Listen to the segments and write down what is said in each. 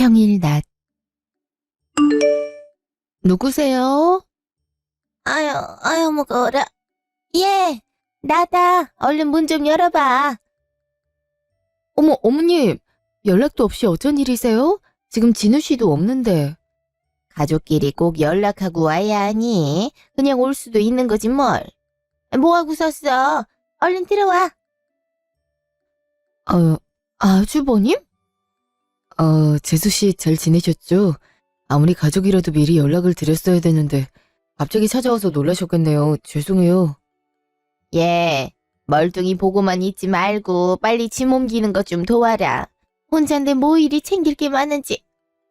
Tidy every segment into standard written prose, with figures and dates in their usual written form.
평일 낮. 누구세요? 아유, 무거워라. 예, 나다. 얼른 문 좀 열어봐. 어머, 어머님. 연락도 없이 어쩐 일이세요? 지금 진우 씨도 없는데. 가족끼리 꼭 연락하고 와야 하니? 그냥 올 수도 있는 거지 뭘. 뭐하고 섰어? 얼른 들어와. 아주버님? 재수 씨 잘 지내셨죠? 아무리 가족이라도 미리 연락을 드렸어야 되는데 갑자기 찾아와서 놀라셨겠네요. 죄송해요. 예, 멀뚱히 보고만 있지 말고 빨리 짐 옮기는 것 좀 도와라. 혼잔데 뭐 일이 챙길 게 많은지.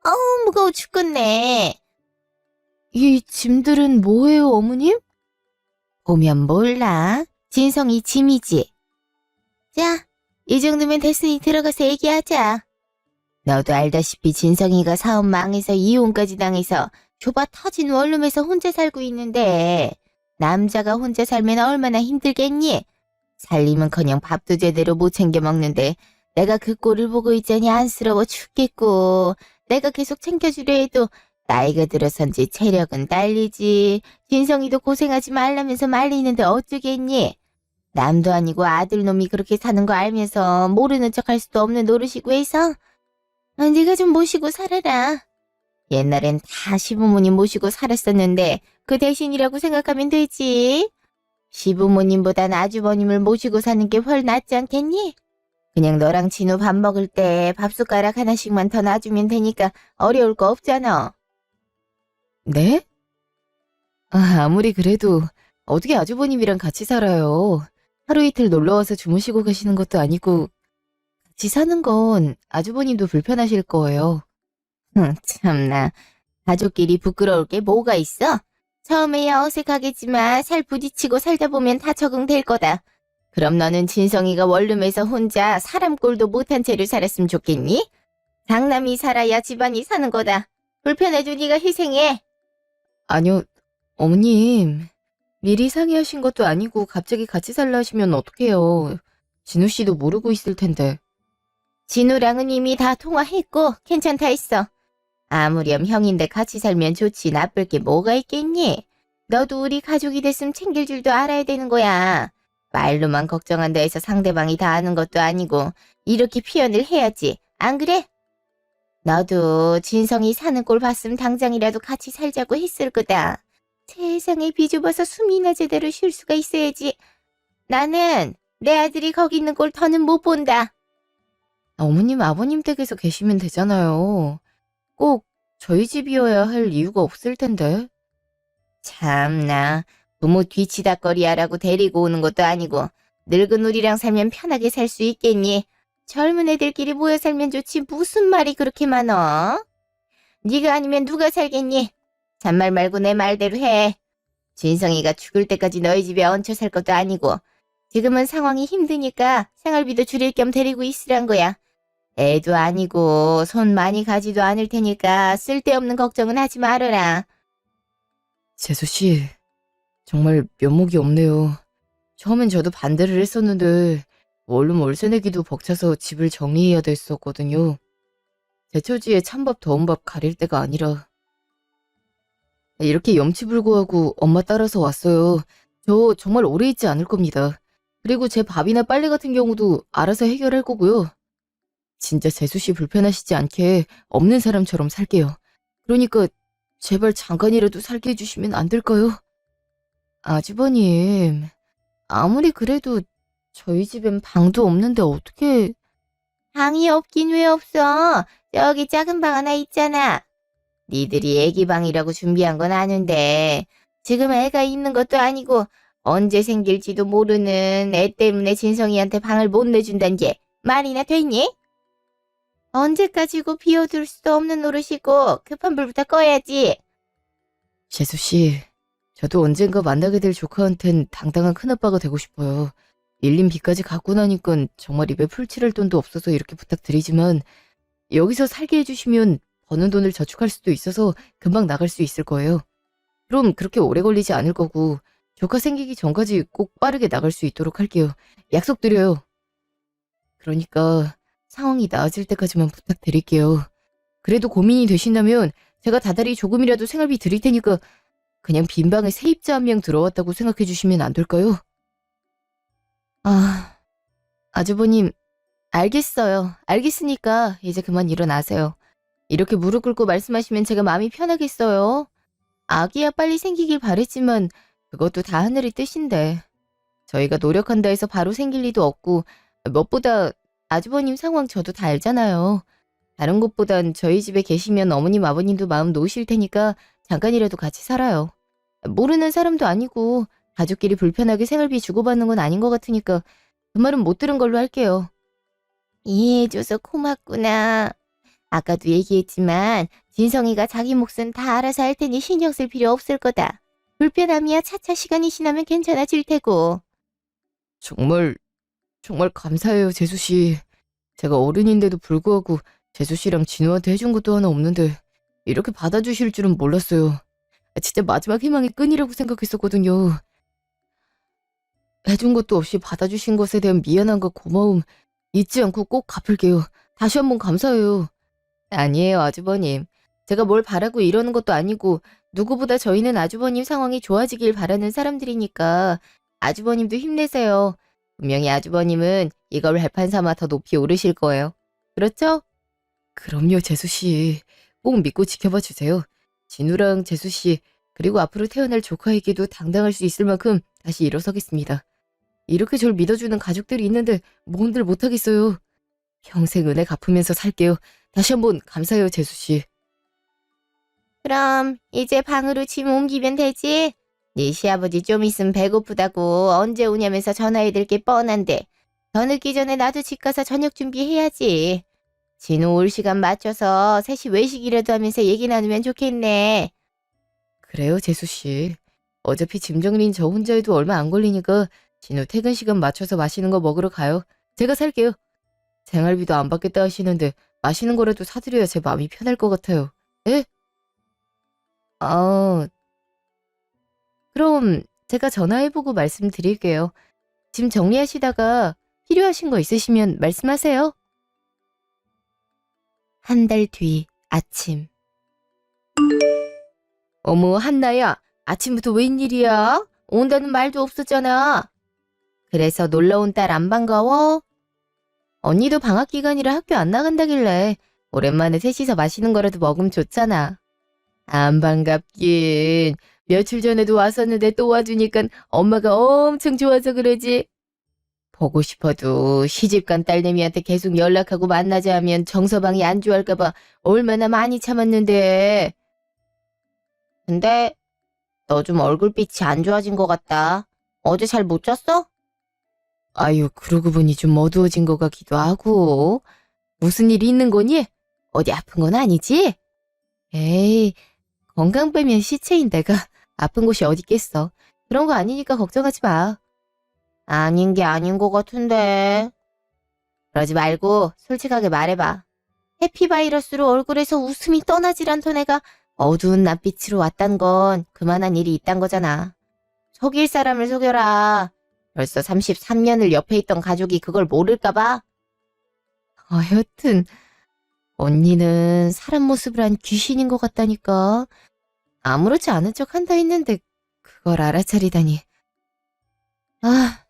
어우, 무거워 죽겠네. 이 짐들은 뭐예요, 어머님? 보면 몰라. 진성이 짐이지. 자, 이 정도면 됐으니 들어가서 얘기하자. 너도 알다시피 진성이가 사업 망해서 이혼까지 당해서 좁아 터진 원룸에서 혼자 살고 있는데 남자가 혼자 살면 얼마나 힘들겠니? 살림은커녕 밥도 제대로 못 챙겨 먹는데 내가 그 꼴을 보고 있자니 안쓰러워 죽겠고 내가 계속 챙겨주려 해도 나이가 들어선지 체력은 딸리지. 진성이도 고생하지 말라면서 말리는데 어쩌겠니? 남도 아니고 아들놈이 그렇게 사는 거 알면서 모르는 척 할 수도 없는 노릇이고 해서 네가 좀 모시고 살아라. 옛날엔 다 시부모님 모시고 살았었는데 그 대신이라고 생각하면 되지. 시부모님보단 아주버님을 모시고 사는 게 훨 낫지 않겠니? 그냥 너랑 진우 밥 먹을 때 밥숟가락 하나씩만 더 놔주면 되니까 어려울 거 없잖아. 네? 아무리 그래도 어떻게 아주버님이랑 같이 살아요. 하루 이틀 놀러와서 주무시고 가시는 것도 아니고 같이 사는 건 아주버님도 불편하실 거예요. 참나. 가족끼리 부끄러울 게 뭐가 있어? 처음에야 어색하겠지만 살 부딪히고 살다 보면 다 적응될 거다. 그럼 너는 진성이가 원룸에서 혼자 사람 꼴도 못한 채로 살았으면 좋겠니? 장남이 살아야 집안이 사는 거다. 불편해도 네가 희생해. 아니요, 어머님. 미리 상의하신 것도 아니고 갑자기 같이 살라 하시면 어떡해요. 진우 씨도 모르고 있을 텐데. 진우랑은 이미 다 통화했고 괜찮다 했어. 아무렴 형인데 같이 살면 좋지 나쁠 게 뭐가 있겠니? 너도 우리 가족이 됐으면 챙길 줄도 알아야 되는 거야. 말로만 걱정한다 해서 상대방이 다 아는 것도 아니고 이렇게 표현을 해야지. 안 그래? 너도 진성이 사는 꼴 봤으면 당장이라도 같이 살자고 했을 거다. 세상에 비좁아서 숨이나 제대로 쉴 수가 있어야지. 나는 내 아들이 거기 있는 꼴 더는 못 본다. 어머님, 아버님 댁에서 계시면 되잖아요. 꼭 저희 집이어야 할 이유가 없을 텐데. 참나, 부모 뒤치다꺼리 하라고 데리고 오는 것도 아니고 늙은 우리랑 살면 편하게 살 수 있겠니? 젊은 애들끼리 모여 살면 좋지 무슨 말이 그렇게 많어? 네가 아니면 누가 살겠니? 잔말 말고 내 말대로 해. 진성이가 죽을 때까지 너희 집에 얹혀 살 것도 아니고 지금은 상황이 힘드니까 생활비도 줄일 겸 데리고 있으란 거야. 애도 아니고 손 많이 가지도 않을 테니까 쓸데없는 걱정은 하지 말아라. 재수 씨, 정말 면목이 없네요. 처음엔 저도 반대를 했었는데 원룸 월세 내기도 벅차서 집을 정리해야 됐었거든요. 제 처지에 찬밥 더운 밥 가릴 때가 아니라. 이렇게 염치불고하고 엄마 따라서 왔어요. 저 정말 오래 있지 않을 겁니다. 그리고 제 밥이나 빨래 같은 경우도 알아서 해결할 거고요. 진짜 재수 씨 불편하시지 않게 없는 사람처럼 살게요. 그러니까 제발 잠깐이라도 살게 해주시면 안 될까요? 아주버님, 아무리 그래도 저희 집엔 방도 없는데 어떻게... 방이 없긴 왜 없어? 저기 작은 방 하나 있잖아. 니들이 애기 방이라고 준비한 건 아는데 지금 애가 있는 것도 아니고 언제 생길지도 모르는 애 때문에 진성이한테 방을 못 내준다는 게 말이나 되니? 언제까지고 비워둘 수도 없는 노릇이고 급한 불부터 꺼야지. 재수 씨, 저도 언젠가 만나게 될 조카한텐 당당한 큰아빠가 되고 싶어요. 밀린 빚까지 갚고 나니까 정말 입에 풀칠할 돈도 없어서 이렇게 부탁드리지만 여기서 살게 해주시면 버는 돈을 저축할 수도 있어서 금방 나갈 수 있을 거예요. 그럼 그렇게 오래 걸리지 않을 거고 조카 생기기 전까지 꼭 빠르게 나갈 수 있도록 할게요. 약속드려요. 그러니까 상황이 나아질 때까지만 부탁드릴게요. 그래도 고민이 되신다면 제가 다달이 조금이라도 생활비 드릴 테니까 그냥 빈 방에 세입자 한 명 들어왔다고 생각해 주시면 안 될까요? 아, 아주버님, 알겠어요. 알겠으니까 이제 그만 일어나세요. 이렇게 무릎 꿇고 말씀하시면 제가 마음이 편하겠어요. 아기야 빨리 생기길 바랬지만 그것도 다 하늘의 뜻인데 저희가 노력한다 해서 바로 생길 리도 없고 무엇보다 아주버님 상황 저도 다 알잖아요. 다른 곳보단 저희 집에 계시면 어머님 아버님도 마음 놓으실 테니까 잠깐이라도 같이 살아요. 모르는 사람도 아니고 가족끼리 불편하게 생활비 주고받는 건 아닌 것 같으니까 그 말은 못 들은 걸로 할게요. 이해해줘서 고맙구나. 아까도 얘기했지만 진성이가 자기 몫은 다 알아서 할 테니 신경 쓸 필요 없을 거다. 불편함이야 차차 시간이 지나면 괜찮아질 테고. 정말 감사해요, 재수 씨. 제가 어른인데도 불구하고 재수 씨랑 진우한테 해준 것도 하나 없는데 이렇게 받아주실 줄은 몰랐어요. 진짜 마지막 희망의 끈이라고 생각했었거든요. 해준 것도 없이 받아주신 것에 대한 미안함과 고마움 잊지 않고 꼭 갚을게요. 다시 한번 감사해요. 아니에요, 아주버님. 제가 뭘 바라고 이러는 것도 아니고 누구보다 저희는 아주버님 상황이 좋아지길 바라는 사람들이니까 아주버님도 힘내세요. 분명히 아주버님은 이걸 발판 삼아 더 높이 오르실 거예요. 그렇죠? 그럼요, 재수 씨. 꼭 믿고 지켜봐 주세요. 진우랑 재수 씨, 그리고 앞으로 태어날 조카에게도 당당할 수 있을 만큼 다시 일어서겠습니다. 이렇게 절 믿어주는 가족들이 있는데 뭔들 못하겠어요. 평생 은혜 갚으면서 살게요. 다시 한번 감사해요, 재수 씨. 그럼 이제 방으로 짐 옮기면 되지? 네 시아버지 좀 있으면 배고프다고 언제 오냐면서 전화해댈 게 뻔한데 더 늦기 전에 나도 집 가서 저녁 준비해야지. 진우 올 시간 맞춰서 셋이 외식이라도 하면서 얘기 나누면 좋겠네. 그래요, 재수 씨. 어차피 짐 정리는 저 혼자 해도 얼마 안 걸리니까 진우 퇴근 시간 맞춰서 맛있는 거 먹으러 가요. 제가 살게요. 생활비도 안 받겠다 하시는데 맛있는 거라도 사드려야 제 마음이 편할 것 같아요. 예? 그럼 제가 전화해보고 말씀드릴게요. 짐 정리하시다가 필요하신 거 있으시면 말씀하세요. 한 달 뒤 아침. 어머, 한나야. 아침부터 웬일이야? 온다는 말도 없었잖아. 그래서 놀러온 딸 안 반가워? 언니도 방학 기간이라 학교 안 나간다길래 오랜만에 셋이서 맛있는 거라도 먹으면 좋잖아. 안 반갑긴. 며칠 전에도 왔었는데 또 와주니까 엄마가 엄청 좋아서 그러지. 보고 싶어도 시집간 딸내미한테 계속 연락하고 만나자 하면 정서방이 안 좋아할까봐 얼마나 많이 참았는데. 근데 너 좀 얼굴빛이 안 좋아진 것 같다. 어제 잘 못 잤어? 아유, 그러고 보니 좀 어두워진 것 같기도 하고. 무슨 일이 있는 거니? 어디 아픈 건 아니지? 에이, 건강 빼면 시체인 내가 아픈 곳이 어디 있겠어. 그런 거 아니니까 걱정하지 마. 아닌 게 아닌 것 같은데. 그러지 말고 솔직하게 말해봐. 해피바이러스로 얼굴에서 웃음이 떠나질 않던 애가 어두운 낯빛으로 왔단 건 그만한 일이 있단 거잖아. 속일 사람을 속여라. 벌써 33년을 옆에 있던 가족이 그걸 모를까봐? 여튼 언니는 사람 모습을 한 귀신인 것 같다니까. 아무렇지 않은 척 한다 했는데 그걸 알아차리다니. 아,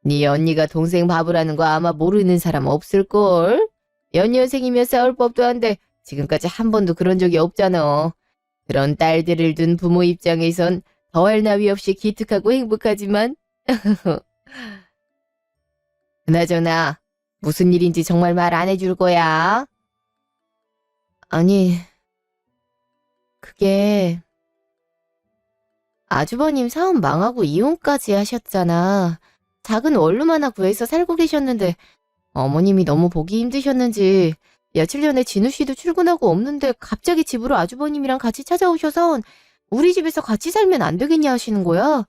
네 언니가 동생 바보라는 거 아마 모르는 사람 없을걸? 연년생이며 싸울 법도 한데 지금까지 한 번도 그런 적이 없잖아. 그런 딸들을 둔 부모 입장에선 더할 나위 없이 기특하고 행복하지만 그나저나 무슨 일인지 정말 말 안 해줄 거야? 아니, 그게 아주버님 사업 망하고 이혼까지 하셨잖아. 작은 원룸 하나 구해서 살고 계셨는데 어머님이 너무 보기 힘드셨는지 며칠 전에 진우 씨도 출근하고 없는데 갑자기 집으로 아주버님이랑 같이 찾아오셔서 우리 집에서 같이 살면 안 되겠냐 하시는 거야.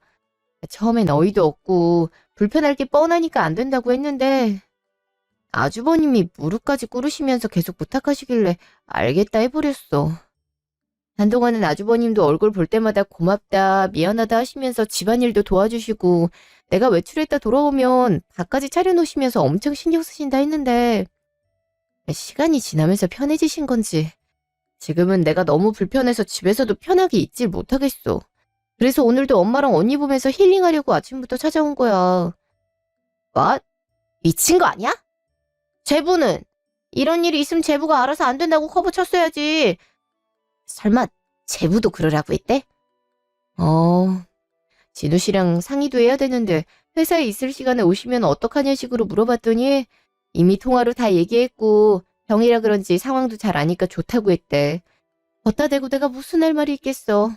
처음엔 어이도 없고 불편할 게 뻔하니까 안 된다고 했는데 아주버님이 무릎까지 꿇으시면서 계속 부탁하시길래 알겠다 해버렸어. 한동안은 아주버님도 얼굴 볼 때마다 고맙다, 미안하다 하시면서 집안일도 도와주시고 내가 외출했다 돌아오면 밥까지 차려놓으시면서 엄청 신경 쓰신다 했는데 시간이 지나면서 편해지신 건지 지금은 내가 너무 불편해서 집에서도 편하게 있질 못하겠어. 그래서 오늘도 엄마랑 언니 보면서 힐링하려고 아침부터 찾아온 거야. 뭐? 미친 거 아니야? 제부는? 이런 일이 있으면 제부가 알아서 안 된다고 커버 쳤어야지. 설마 제부도 그러라고 했대? 진우 씨랑 상의도 해야 되는데 회사에 있을 시간에 오시면 어떡하냐 식으로 물어봤더니 이미 통화로 다 얘기했고 병이라 그런지 상황도 잘 아니까 좋다고 했대. 걷다 대고 내가 무슨 할 말이 있겠어.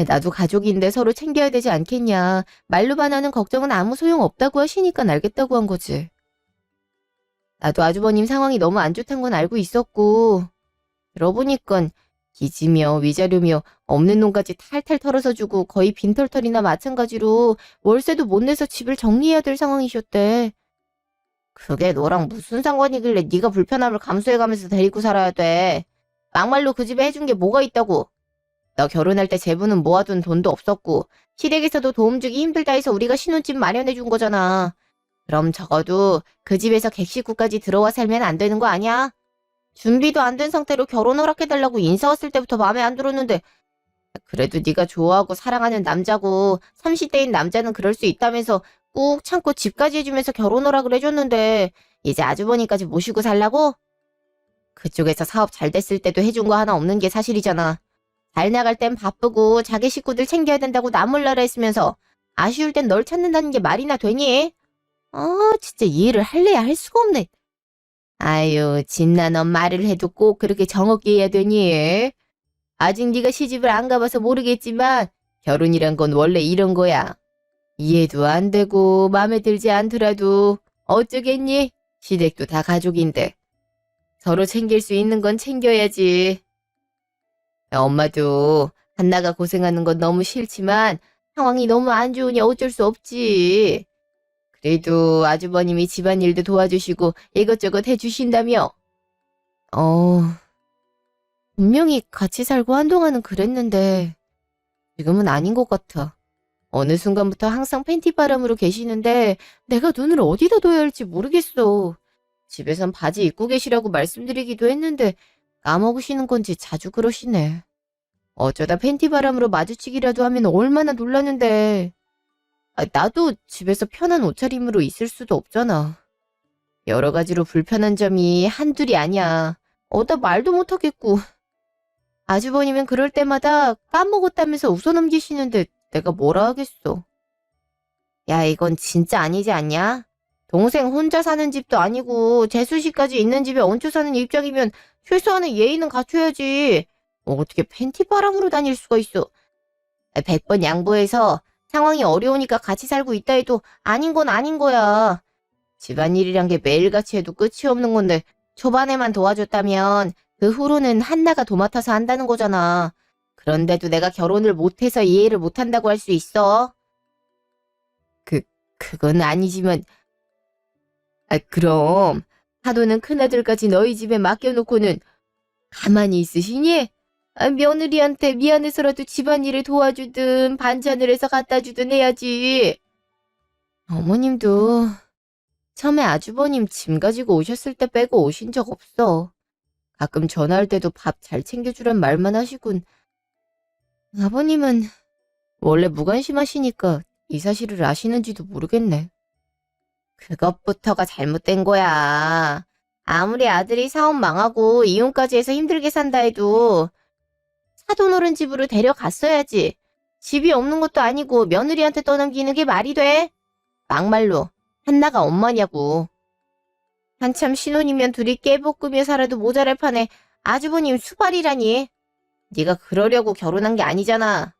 나도 가족인데 서로 챙겨야 되지 않겠냐. 말로만 하는 걱정은 아무 소용 없다고 하시니까 알겠다고 한 거지. 나도 아주버님 상황이 너무 안 좋단 건 알고 있었고 들어보니깐 기지며 위자료며 없는 돈까지 탈탈 털어서 주고 거의 빈털털이나 마찬가지로 월세도 못 내서 집을 정리해야 될 상황이셨대. 그게 너랑 무슨 상관이길래 네가 불편함을 감수해가면서 데리고 살아야 돼. 막말로 그 집에 해준 게 뭐가 있다고. 너 결혼할 때 제부는 모아둔 돈도 없었고 시댁에서도 도움 주기 힘들다 해서 우리가 신혼집 마련해 준 거잖아. 그럼 적어도 그 집에서 객식구까지 들어와 살면 안 되는 거 아니야? 준비도 안 된 상태로 결혼 허락해달라고 인사 왔을 때부터 마음에 안 들었는데 그래도 네가 좋아하고 사랑하는 남자고 30대인 남자는 그럴 수 있다면서 꾹 참고 집까지 해주면서 결혼 허락을 해줬는데 이제 아주버니까지 모시고 살라고? 그쪽에서 사업 잘 됐을 때도 해준 거 하나 없는 게 사실이잖아. 잘 나갈 땐 바쁘고 자기 식구들 챙겨야 된다고 나몰라라 했으면서 아쉬울 땐 널 찾는다는 게 말이나 되니? 진짜 이해를 할래야 할 수가 없네. 아유, 진나 넌 말을 해도 꼭 그렇게 정없게 해야 되니? 아직 네가 시집을 안 가봐서 모르겠지만 결혼이란 건 원래 이런 거야. 이해도 안 되고 마음에 들지 않더라도 어쩌겠니? 시댁도 다 가족인데. 서로 챙길 수 있는 건 챙겨야지. 엄마도 한나가 고생하는 건 너무 싫지만 상황이 너무 안 좋으니 어쩔 수 없지. 그래도 아주버님이 집안일도 도와주시고 이것저것 해주신다며. 분명히 같이 살고 한동안은 그랬는데 지금은 아닌 것 같아. 어느 순간부터 항상 팬티바람으로 계시는데 내가 눈을 어디다 둬야 할지 모르겠어. 집에선 바지 입고 계시라고 말씀드리기도 했는데 까먹으시는 건지 자주 그러시네. 어쩌다 팬티바람으로 마주치기라도 하면 얼마나 놀라는데. 나도 집에서 편한 옷차림으로 있을 수도 없잖아. 여러 가지로 불편한 점이 한둘이 아니야. 나 말도 못하겠고. 아주버님은 그럴 때마다 까먹었다면서 웃어넘기시는데 내가 뭐라 하겠어. 야, 이건 진짜 아니지 않냐? 동생 혼자 사는 집도 아니고 재수씨까지 있는 집에 얹혀 사는 입장이면 최소한의 예의는 갖춰야지. 어떻게 팬티바람으로 다닐 수가 있어. 100번 양보해서 상황이 어려우니까 같이 살고 있다 해도 아닌 건 아닌 거야. 집안일이란 게 매일같이 해도 끝이 없는 건데 초반에만 도와줬다면 그 후로는 한나가 도맡아서 한다는 거잖아. 그런데도 내가 결혼을 못해서 이해를 못한다고 할 수 있어? 그건 아니지만. 그럼 하도는 큰아들까지 너희 집에 맡겨놓고는 가만히 있으시니? 며느리한테 미안해서라도 집안일을 도와주든 반찬을 해서 갖다 주든 해야지. 어머님도 처음에 아주버님 짐 가지고 오셨을 때 빼고 오신 적 없어. 가끔 전화할 때도 밥 잘 챙겨주란 말만 하시군. 아버님은 원래 무관심하시니까 이 사실을 아시는지도 모르겠네. 그것부터가 잘못된 거야. 아무리 아들이 사업 망하고 이혼까지 해서 힘들게 산다 해도 사돈 어른 집으로 데려갔어야지. 집이 없는 것도 아니고 며느리한테 떠넘기는 게 말이 돼? 막말로 한나가 엄마냐고. 한참 신혼이면 둘이 깨볶으며 살아도 모자랄 판에 아주버님 수발이라니. 네가 그러려고 결혼한 게 아니잖아.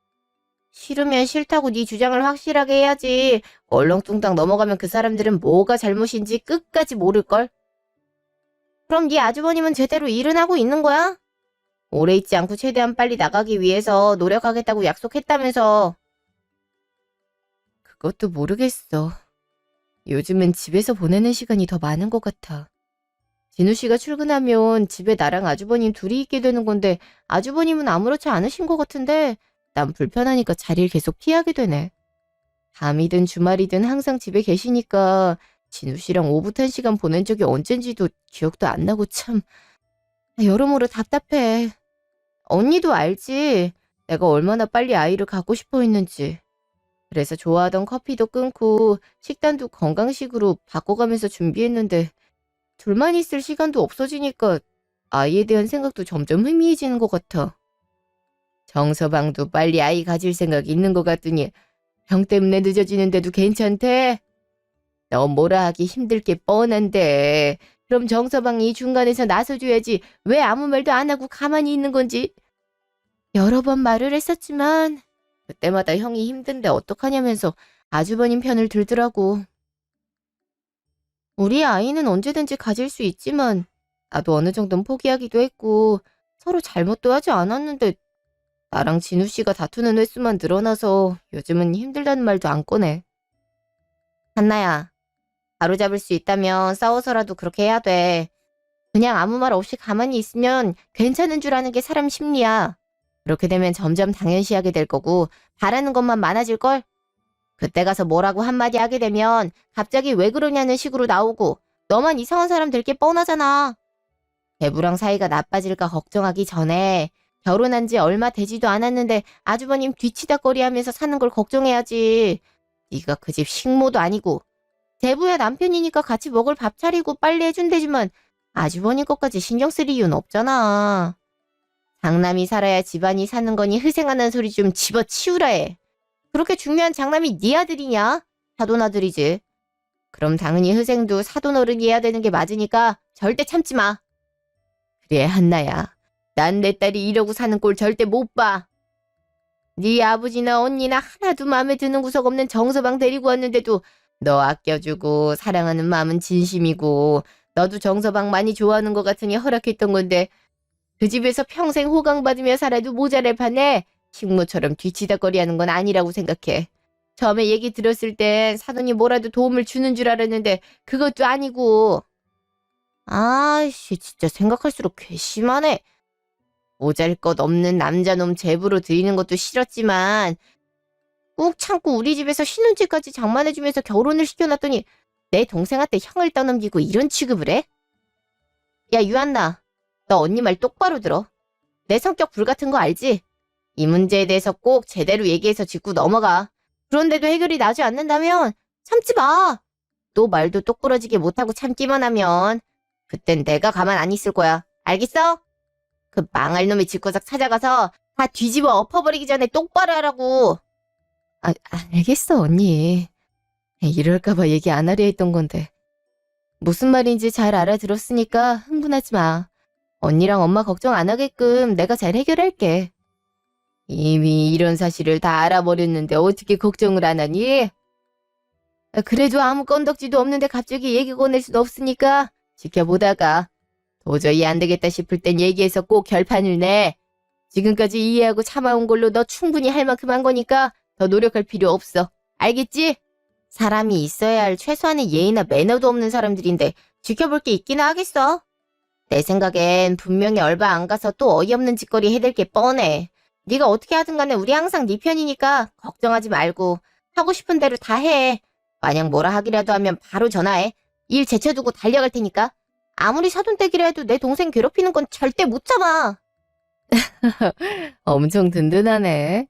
싫으면 싫다고 네 주장을 확실하게 해야지. 얼렁뚱땅 넘어가면 그 사람들은 뭐가 잘못인지 끝까지 모를걸. 그럼 네 아주버님은 제대로 일은 하고 있는 거야? 오래 있지 않고 최대한 빨리 나가기 위해서 노력하겠다고 약속했다면서. 그것도 모르겠어. 요즘은 집에서 보내는 시간이 더 많은 것 같아. 진우 씨가 출근하면 집에 나랑 아주버님 둘이 있게 되는 건데 아주버님은 아무렇지 않으신 것 같은데 난 불편하니까 자리를 계속 피하게 되네. 밤이든 주말이든 항상 집에 계시니까 진우 씨랑 오붓한 시간 보낸 적이 언젠지도 기억도 안 나고 참 여러모로 답답해. 언니도 알지? 내가 얼마나 빨리 아이를 갖고 싶어 했는지. 그래서 좋아하던 커피도 끊고 식단도 건강식으로 바꿔가면서 준비했는데 둘만 있을 시간도 없어지니까 아이에 대한 생각도 점점 희미해지는 것 같아. 정서방도 빨리 아이 가질 생각이 있는 것 같더니 병 때문에 늦어지는데도 괜찮대? 너 뭐라 하기 힘들 게 뻔한데 그럼 정서방이 중간에서 나서줘야지 왜 아무 말도 안 하고 가만히 있는 건지. 여러 번 말을 했었지만 그때마다 형이 힘든데 어떡하냐면서 아주버님 편을 들더라고. 우리 아이는 언제든지 가질 수 있지만 나도 어느 정도는 포기하기도 했고 서로 잘못도 하지 않았는데 나랑 진우 씨가 다투는 횟수만 늘어나서 요즘은 힘들다는 말도 안 꺼내. 한나야, 바로잡을 수 있다면 싸워서라도 그렇게 해야 돼. 그냥 아무 말 없이 가만히 있으면 괜찮은 줄 아는 게 사람 심리야. 그렇게 되면 점점 당연시하게 될 거고 바라는 것만 많아질걸? 그때 가서 뭐라고 한마디 하게 되면 갑자기 왜 그러냐는 식으로 나오고 너만 이상한 사람 될 게 뻔하잖아. 대부랑 사이가 나빠질까 걱정하기 전에 결혼한 지 얼마 되지도 않았는데 아주버님 뒤치다꺼리 하면서 사는 걸 걱정해야지. 네가 그 집 식모도 아니고 대부야 남편이니까 같이 먹을 밥 차리고 빨리 해준대지만 아주버님 것까지 신경 쓸 이유는 없잖아. 장남이 살아야 집안이 사는 거니 희생하는 소리 좀 집어치우라 해. 그렇게 중요한 장남이 네 아들이냐? 사돈 아들이지. 그럼 당연히 희생도 사돈 어른이 해야 되는 게 맞으니까 절대 참지 마. 그래 한나야. 난 내 딸이 이러고 사는 꼴 절대 못 봐. 네 아버지나 언니나 하나도 마음에 드는 구석 없는 정서방 데리고 왔는데도 너 아껴주고 사랑하는 마음은 진심이고 너도 정서방 많이 좋아하는 것 같으니 허락했던 건데 그 집에서 평생 호강받으며 살아도 모자랄 판에 식모처럼 뒤치다꺼리 하는 건 아니라고 생각해. 처음에 얘기 들었을 땐 사돈이 뭐라도 도움을 주는 줄 알았는데 그것도 아니고. 아이씨 진짜 생각할수록 괘씸하네. 모잘것없는 남자놈 제부로 들이는 것도 싫었지만 꾹 참고 우리 집에서 신혼집까지 장만해주면서 결혼을 시켜놨더니 내 동생한테 형을 떠넘기고 이런 취급을 해? 야 유한나, 너 언니 말 똑바로 들어. 내 성격 불같은 거 알지? 이 문제에 대해서 꼭 제대로 얘기해서 짚고 넘어가. 그런데도 해결이 나지 않는다면 참지 마. 또 말도 똑부러지게 못하고 참기만 하면 그땐 내가 가만 안 있을 거야. 알겠어? 그 망할 놈의 집구석 찾아가서 다 뒤집어 엎어버리기 전에 똑바로 하라고. 알겠어 언니. 이럴까봐 얘기 안 하려 했던 건데. 무슨 말인지 잘 알아들었으니까 흥분하지 마. 언니랑 엄마 걱정 안 하게끔 내가 잘 해결할게. 이미 이런 사실을 다 알아버렸는데 어떻게 걱정을 안 하니? 그래도 아무 건덕지도 없는데 갑자기 얘기 꺼낼 순 없으니까 지켜보다가 도저히 안 되겠다 싶을 땐 얘기해서 꼭 결판을 내. 지금까지 이해하고 참아온 걸로 너 충분히 할 만큼 한 거니까 더 노력할 필요 없어. 알겠지? 사람이 있어야 할 최소한의 예의나 매너도 없는 사람들인데 지켜볼 게 있기나 하겠어? 내 생각엔 분명히 얼마 안 가서 또 어이없는 짓거리 해댈 게 뻔해. 네가 어떻게 하든 간에 우리 항상 네 편이니까 걱정하지 말고 하고 싶은 대로 다 해. 만약 뭐라 하기라도 하면 바로 전화해. 일 제쳐두고 달려갈 테니까. 아무리 사돈댁이라 해도 내 동생 괴롭히는 건 절대 못 참아. 엄청 든든하네.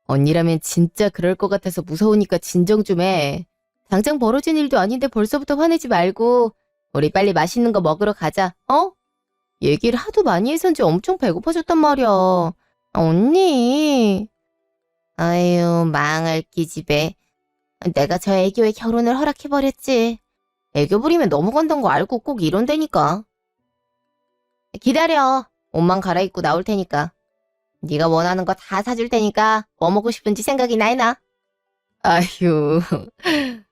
언니라면 진짜 그럴 것 같아서 무서우니까 진정 좀 해. 당장 벌어진 일도 아닌데 벌써부터 화내지 말고 우리 빨리 맛있는 거 먹으러 가자. 어? 얘기를 하도 많이 해서인지 엄청 배고파졌단 말이야. 언니. 아유 망할 기집애. 내가 저 애교에 결혼을 허락해버렸지. 애교 부리면 넘어간다는 거 알고 꼭 이런다니까. 기다려. 옷만 갈아입고 나올 테니까. 네가 원하는 거 다 사줄 테니까 뭐 먹고 싶은지 생각이나 해놔. 아휴,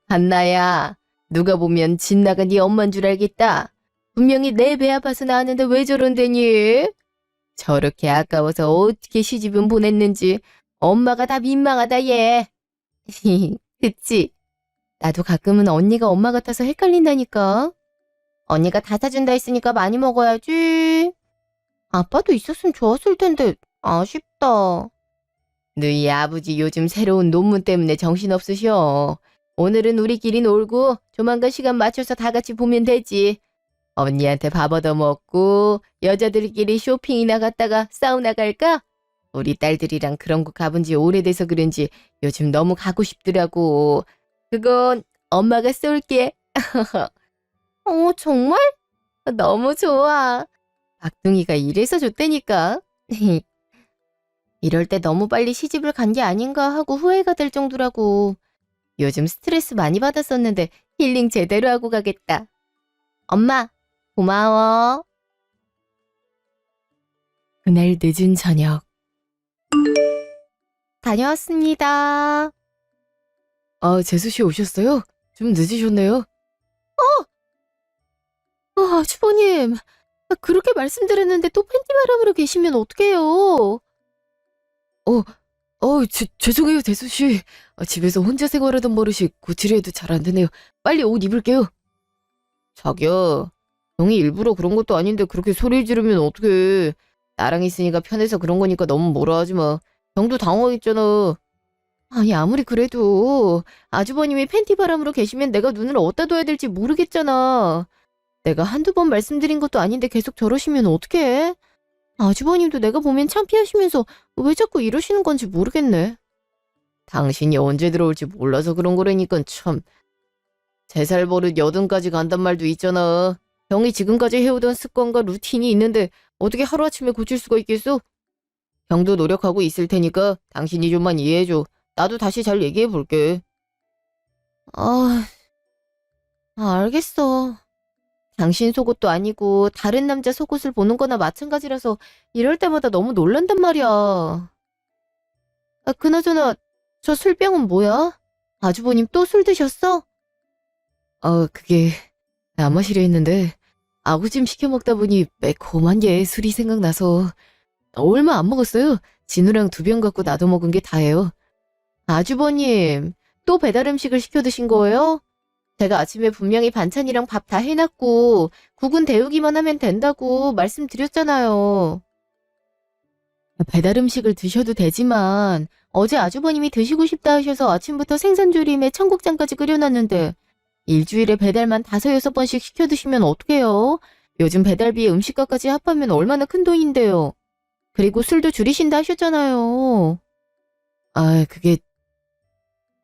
한나야. 누가 보면 집 나간 네 엄만 줄 알겠다. 분명히 내 배 아파서 나왔는데 왜 저런데니? 저렇게 아까워서 어떻게 시집은 보냈는지 엄마가 다 민망하다 얘. 그치? 나도 가끔은 언니가 엄마 같아서 헷갈린다니까. 언니가 다 사준다 했으니까 많이 먹어야지. 아빠도 있었으면 좋았을 텐데 아쉽다. 너희 아버지 요즘 새로운 논문 때문에 정신없으셔. 오늘은 우리끼리 놀고 조만간 시간 맞춰서 다 같이 보면 되지. 언니한테 밥 얻어먹고 여자들끼리 쇼핑이나 갔다가 사우나 갈까? 우리 딸들이랑 그런 곳 가본 지 오래돼서 그런지 요즘 너무 가고 싶더라고. 그건 엄마가 쏠게. 정말? 너무 좋아. 박둥이가 이래서 좋다니까. 이럴 때 너무 빨리 시집을 간 게 아닌가 하고 후회가 될 정도라고. 요즘 스트레스 많이 받았었는데 힐링 제대로 하고 가겠다. 엄마, 고마워. 그날 늦은 저녁. 다녀왔습니다. 재수씨 오셨어요? 좀 늦으셨네요. 아주버님. 그렇게 말씀드렸는데 또 팬티바람으로 계시면 어떡해요? 죄송해요, 대수씨. 집에서 혼자 생활하던 버릇이 고치려 해도 잘 안 되네요. 빨리 옷 입을게요. 자기야, 형이 일부러 그런 것도 아닌데 그렇게 소리 지르면 어떡해. 나랑 있으니까 편해서 그런 거니까 너무 뭐라 하지 마. 형도 당황했잖아. 아니, 아무리 그래도 아주버님이 팬티바람으로 계시면 내가 눈을 어디다 둬야 될지 모르겠잖아. 내가 한두 번 말씀드린 것도 아닌데 계속 저러시면 어떡해? 아주버님도 내가 보면 창피하시면서 왜 자꾸 이러시는 건지 모르겠네. 당신이 언제 들어올지 몰라서 그런 거라니까 참. 3살 버릇 80까지 간단 말도 있잖아. 형이 지금까지 해오던 습관과 루틴이 있는데 어떻게 하루아침에 고칠 수가 있겠어? 형도 노력하고 있을 테니까 당신이 좀만 이해해줘. 나도 다시 잘 얘기해 볼게. 알겠어. 당신 속옷도 아니고 다른 남자 속옷을 보는 거나 마찬가지라서 이럴 때마다 너무 놀란단 말이야. 그나저나 저 술병은 뭐야? 아주버님 또 술 드셨어? 그게 안 마시려 했는데 아구찜 시켜 먹다 보니 매콤한 게 술이 생각나서 얼마 안 먹었어요. 진우랑 2병 갖고 나도 먹은 게 다예요. 아주버님 또 배달 음식을 시켜 드신 거예요? 제가 아침에 분명히 반찬이랑 밥 다 해놨고 국은 데우기만 하면 된다고 말씀드렸잖아요. 배달 음식을 드셔도 되지만 어제 아주버님이 드시고 싶다 하셔서 아침부터 생선조림에 청국장까지 끓여놨는데 일주일에 배달만 5-6번씩 시켜 드시면 어떡해요? 요즘 배달비에 음식값까지 합하면 얼마나 큰 돈인데요. 그리고 술도 줄이신다 하셨잖아요. 그게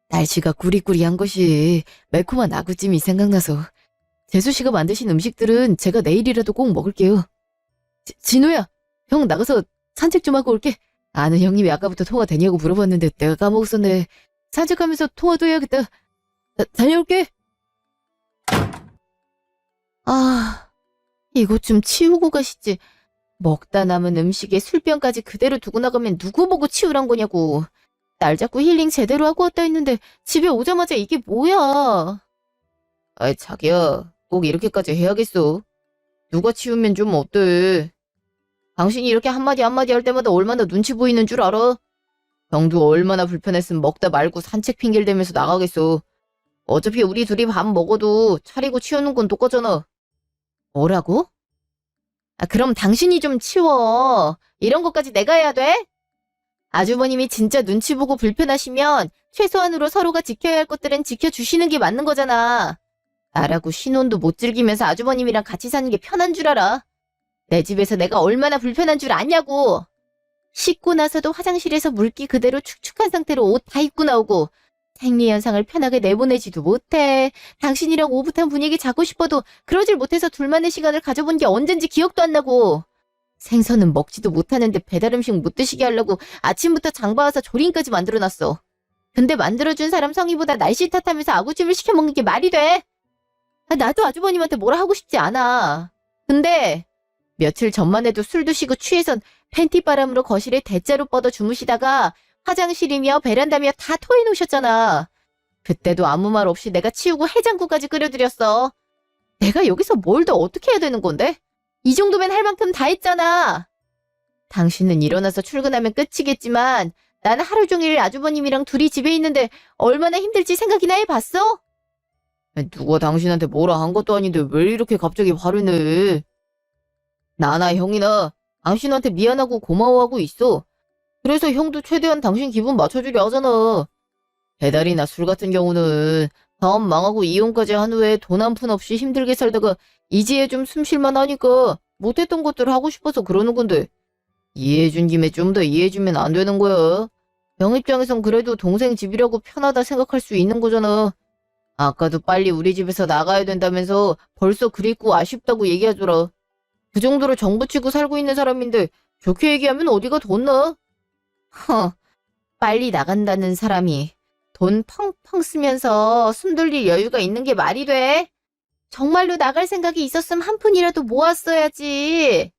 날씨가 꾸리꾸리한 것이 매콤한 아구찜이 생각나서 재수씨가 만드신 음식들은 제가 내일이라도 꼭 먹을게요. 진우야, 형 나가서 산책 좀 하고 올게. 아는 형님이 아까부터 통화 되냐고 물어봤는데 내가 까먹었었네. 산책하면서 통화도 해야겠다. 다녀올게. 이것 좀 치우고 가시지. 먹다 남은 음식에 술병까지 그대로 두고 나가면 누구 보고 치우란 거냐고. 날 잡고 힐링 제대로 하고 왔다 했는데 집에 오자마자 이게 뭐야. 자기야, 꼭 이렇게까지 해야겠어. 누가 치우면 좀 어때? 당신이 이렇게 한마디 한마디 할 때마다 얼마나 눈치 보이는 줄 알아? 형도 얼마나 불편했으면 먹다 말고 산책 핑계를 대면서 나가겠어. 어차피 우리 둘이 밥 먹어도 차리고 치우는 건 똑같잖아. 뭐라고? 그럼 당신이 좀 치워. 이런 것까지 내가 해야 돼? 아주버님이 진짜 눈치 보고 불편하시면 최소한으로 서로가 지켜야 할 것들은 지켜주시는 게 맞는 거잖아. 나라고 신혼도 못 즐기면서 아주버님이랑 같이 사는 게 편한 줄 알아? 내 집에서 내가 얼마나 불편한 줄 아냐고. 씻고 나서도 화장실에서 물기 그대로 축축한 상태로 옷 다 입고 나오고 생리현상을 편하게 내보내지도 못해. 당신이랑 오붓한 분위기 잡고 싶어도 그러질 못해서 둘만의 시간을 가져본 게 언젠지 기억도 안 나고 생선은 먹지도 못하는데 배달 음식 못 드시게 하려고 아침부터 장 봐와서 조림까지 만들어놨어. 근데 만들어준 사람 성의보다 날씨 탓하면서 아구찜을 시켜 먹는 게 말이 돼? 나도 아주버님한테 뭐라 하고 싶지 않아. 근데 며칠 전만 해도 술 드시고 취해선 팬티 바람으로 거실에 대자로 뻗어 주무시다가 화장실이며 베란다며 다 토해놓으셨잖아. 그때도 아무 말 없이 내가 치우고 해장국까지 끓여드렸어. 내가 여기서 뭘 더 어떻게 해야 되는 건데? 이 정도면 할 만큼 다 했잖아. 당신은 일어나서 출근하면 끝이겠지만 나는 하루 종일 아주버님이랑 둘이 집에 있는데 얼마나 힘들지 생각이나 해봤어? 누가 당신한테 뭐라 한 것도 아닌데 왜 이렇게 갑자기 화를 내? 나나 형이나 당신한테 미안하고 고마워하고 있어. 그래서 형도 최대한 당신 기분 맞춰주려 하잖아. 배달이나 술 같은 경우는 사업 망하고 이혼까지 한 후에 돈 한 푼 없이 힘들게 살다가 이제야 좀 숨쉴만 하니까 못했던 것들 하고 싶어서 그러는 건데 이해해준 김에 좀 더 이해해주면 안 되는 거야. 형 입장에선 그래도 동생 집이라고 편하다 생각할 수 있는 거잖아. 아까도 빨리 우리 집에서 나가야 된다면서 벌써 그립고 아쉽다고 얘기하더라. 그 정도로 정부치고 살고 있는 사람인데 좋게 얘기하면 어디가 돈 나? 허, 빨리 나간다는 사람이 돈 펑펑 쓰면서 숨 돌릴 여유가 있는 게 말이 돼? 정말로 나갈 생각이 있었으면 한 푼이라도 모았어야지.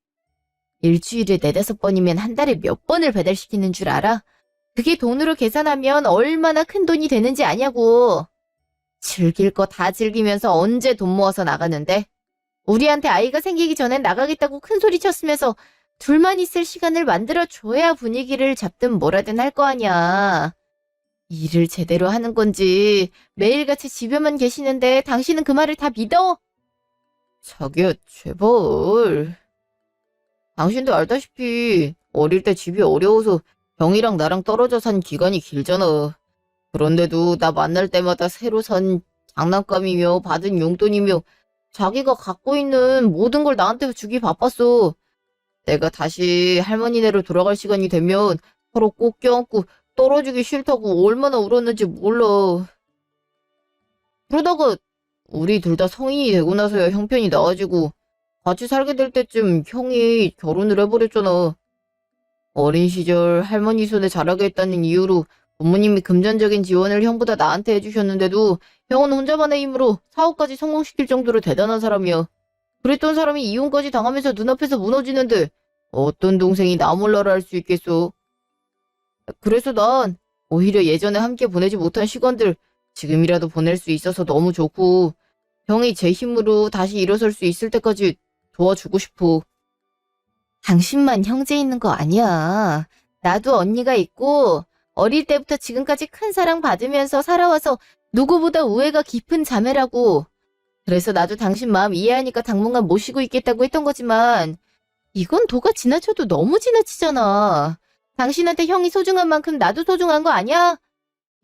일주일에 4-5번이면 한 달에 몇 번을 배달시키는 줄 알아? 그게 돈으로 계산하면 얼마나 큰 돈이 되는지 아냐고. 즐길 거 다 즐기면서 언제 돈 모아서 나가는데? 우리한테 아이가 생기기 전엔 나가겠다고 큰 소리 쳤으면서 둘만 있을 시간을 만들어줘야 분위기를 잡든 뭐라든 할 거 아냐. 일을 제대로 하는 건지 매일같이 집에만 계시는데 당신은 그 말을 다 믿어? 자기야, 제발. 당신도 알다시피 어릴 때 집이 어려워서 형이랑 나랑 떨어져 산 기간이 길잖아. 그런데도 나 만날 때마다 새로 산 장난감이며 받은 용돈이며 자기가 갖고 있는 모든 걸 나한테 주기 바빴어. 내가 다시 할머니네로 돌아갈 시간이 되면 서로 꼭 껴안고 떨어지기 싫다고 얼마나 울었는지 몰라. 그러다가 우리 둘 다 성인이 되고 나서야 형편이 나아지고 같이 살게 될 때쯤 형이 결혼을 해버렸잖아. 어린 시절 할머니 손에 자라게 했다는 이유로 부모님이 금전적인 지원을 형보다 나한테 해주셨는데도 형은 혼자만의 힘으로 사업까지 성공시킬 정도로 대단한 사람이야. 그랬던 사람이 이혼까지 당하면서 눈앞에서 무너지는데 어떤 동생이 나 몰라라 할 수 있겠어. 그래서 난 오히려 예전에 함께 보내지 못한 시간들 지금이라도 보낼 수 있어서 너무 좋고 형이 제 힘으로 다시 일어설 수 있을 때까지 도와주고 싶어. 당신만 형제 있는 거 아니야. 나도 언니가 있고 어릴 때부터 지금까지 큰 사랑 받으면서 살아와서 누구보다 우애가 깊은 자매라고. 그래서 나도 당신 마음 이해하니까 당분간 모시고 있겠다고 했던 거지만 이건 도가 지나쳐도 너무 지나치잖아. 당신한테 형이 소중한 만큼 나도 소중한 거 아니야?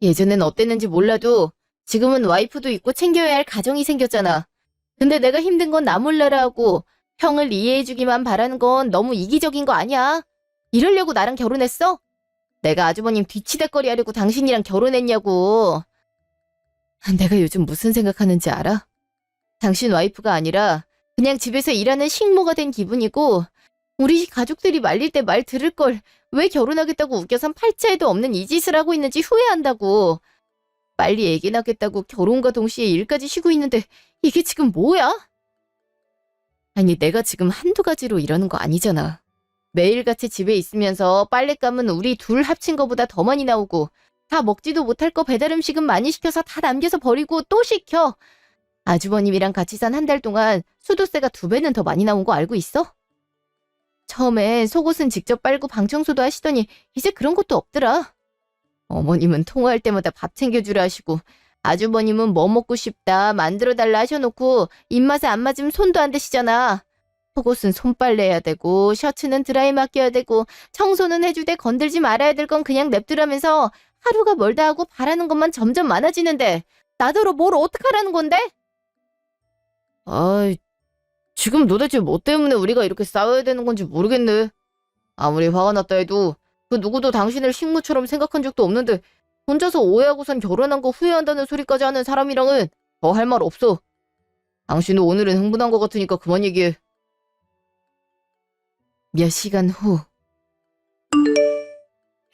예전엔 어땠는지 몰라도 지금은 와이프도 있고 챙겨야 할 가정이 생겼잖아. 근데 내가 힘든 건 나 몰라라 하고 형을 이해해주기만 바라는 건 너무 이기적인 거 아니야? 이러려고 나랑 결혼했어? 내가 아주버님 뒤치다꺼리 하려고 당신이랑 결혼했냐고. 내가 요즘 무슨 생각하는지 알아? 당신 와이프가 아니라 그냥 집에서 일하는 식모가 된 기분이고 우리 가족들이 말릴 때 말 들을 걸 왜 결혼하겠다고 우겨선 팔자에도 없는 이 짓을 하고 있는지 후회한다고. 빨리 애기 낳겠다고 결혼과 동시에 일까지 쉬고 있는데 이게 지금 뭐야? 아니 내가 지금 한두 가지로 이러는 거 아니잖아. 매일같이 집에 있으면서 빨랫감은 우리 둘 합친 거보다 더 많이 나오고 다 먹지도 못할 거 배달 음식은 많이 시켜서 다 남겨서 버리고 또 시켜. 아주버님이랑 같이 산 한 달 동안 수도세가 2배는 더 많이 나온 거 알고 있어? 처음엔 속옷은 직접 빨고 방청소도 하시더니 이제 그런 것도 없더라. 어머님은 통화할 때마다 밥 챙겨주라 하시고 아주버님은 뭐 먹고 싶다 만들어달라 하셔놓고 입맛에 안 맞으면 손도 안 대시잖아. 속옷은 손빨래해야 되고 셔츠는 드라이 맡겨야 되고 청소는 해주되 건들지 말아야 될 건 그냥 냅두라면서 하루가 멀다 하고 바라는 것만 점점 많아지는데 나더러 뭘 어떡하라는 건데? 아이, 지금 도대체 뭐 때문에 우리가 이렇게 싸워야 되는 건지 모르겠네. 아무리 화가 났다 해도 그 누구도 당신을 식무처럼 생각한 적도 없는데 혼자서 오해하고선 결혼한 거 후회한다는 소리까지 하는 사람이랑은 더 할 말 없어. 당신은 오늘은 흥분한 것 같으니까 그만 얘기해. 몇 시간 후.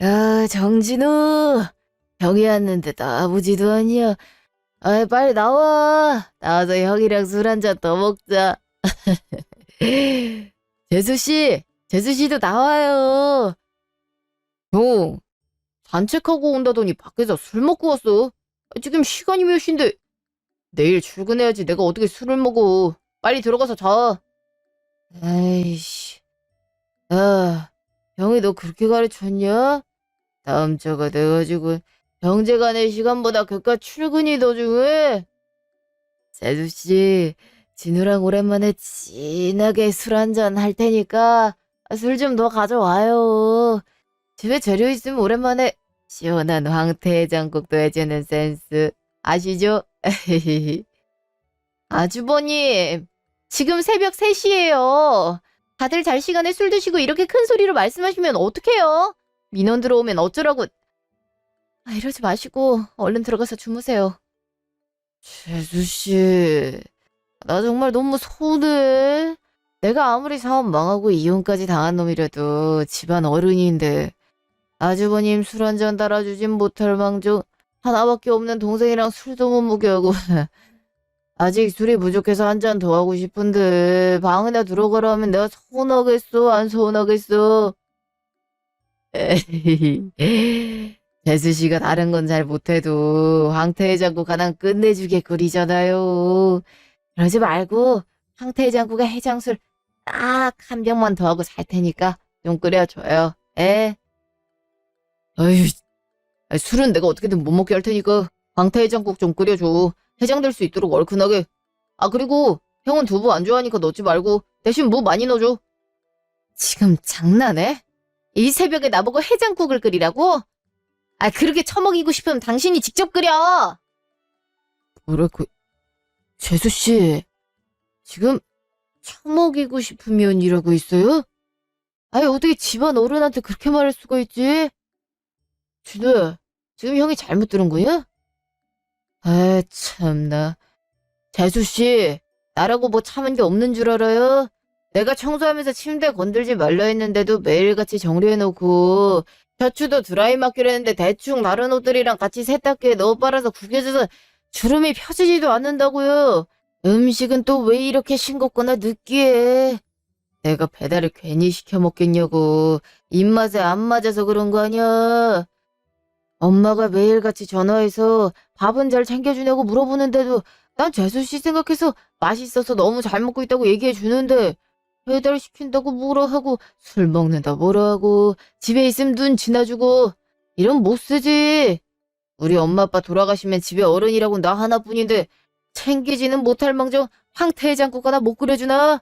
야, 정진우. 형이 왔는데 나아보지도 않냐. 아이, 빨리 나와. 나와서 형이랑 술 한잔 더 먹자. 재수씨도 나와요. 형, 산책하고 온다더니 밖에서 술 먹고 왔어. 지금 시간이 몇 시인데. 내일 출근해야지 내가 어떻게 술을 먹어. 빨리 들어가서 자. 아이씨. 야, 형이 너 그렇게 가르쳤냐? 다음 주가 돼가지고 형제간의 시간보다 그깟 출근이 더 중요해. 재수씨, 진우랑 오랜만에 진하게 술 한잔 할 테니까 술 좀 더 가져와요. 집에 재료 있으면 오랜만에 시원한 황태해장국도 해주는 센스 아시죠? 아주버님, 지금 새벽 3시예요. 다들 잘 시간에 술 드시고 이렇게 큰 소리로 말씀하시면 어떡해요? 민원 들어오면 어쩌라고. 이러지 마시고 얼른 들어가서 주무세요. 재수씨, 나 정말 너무 서운해. 내가 아무리 사업 망하고 이혼까지 당한 놈이라도 집안 어른인데 아주버님 술 한 잔 따라주진 못할 망정 하나밖에 없는 동생이랑 술도 못 먹여하고 아직 술이 부족해서 한 잔 더 하고 싶은데 방에나 들어가라 하면 내가 서운하겠어 안 서운하겠어. 재수씨가 다른 건 잘 못해도 황태해장국 하나 끝내주겠거리잖아요. 그러지 말고 황태해장국에 해장술 딱 한 병만 더 하고 살 테니까 좀 끓여줘요. 에? 아유, 술은 내가 어떻게든 못 먹게 할 테니까 황태해장국 좀 끓여줘. 해장될 수 있도록 얼큰하게. 그리고 형은 두부 안 좋아하니까 넣지 말고 대신 무 많이 넣어줘. 지금 장난해? 이 새벽에 나보고 해장국을 끓이라고? 그렇게 처먹이고 싶으면 당신이 직접 끓여. 뭐라고? 재수씨, 지금 처먹이고 싶으면 이러고 있어요? 어떻게 집안 어른한테 그렇게 말할 수가 있지? 준우야, 지금 형이 잘못 들은 거야? 참나. 재수씨, 나라고 뭐 참은 게 없는 줄 알아요? 내가 청소하면서 침대 건들지 말라 했는데도 매일같이 정리해놓고 셔츠도 드라이 맡기로 했는데 대충 다른 옷들이랑 같이 세탁기에 넣어 빨아서 구겨져서 주름이 펴지지도 않는다고요. 음식은 또 왜 이렇게 싱겁거나 느끼해? 내가 배달을 괜히 시켜 먹겠냐고. 입맛에 안 맞아서 그런 거 아니야. 엄마가 매일같이 전화해서 밥은 잘 챙겨주냐고 물어보는데도 난 재수씨 생각해서 맛있어서 너무 잘 먹고 있다고 얘기해 주는데 배달시킨다고 뭐라 하고 술 먹는다 뭐라 하고 집에 있으면 눈 지나주고 이런 못 쓰지. 우리 엄마 아빠 돌아가시면 집에 어른이라고 나 하나뿐인데 챙기지는 못할 망정 황태해장국 하나 못 끓여주나?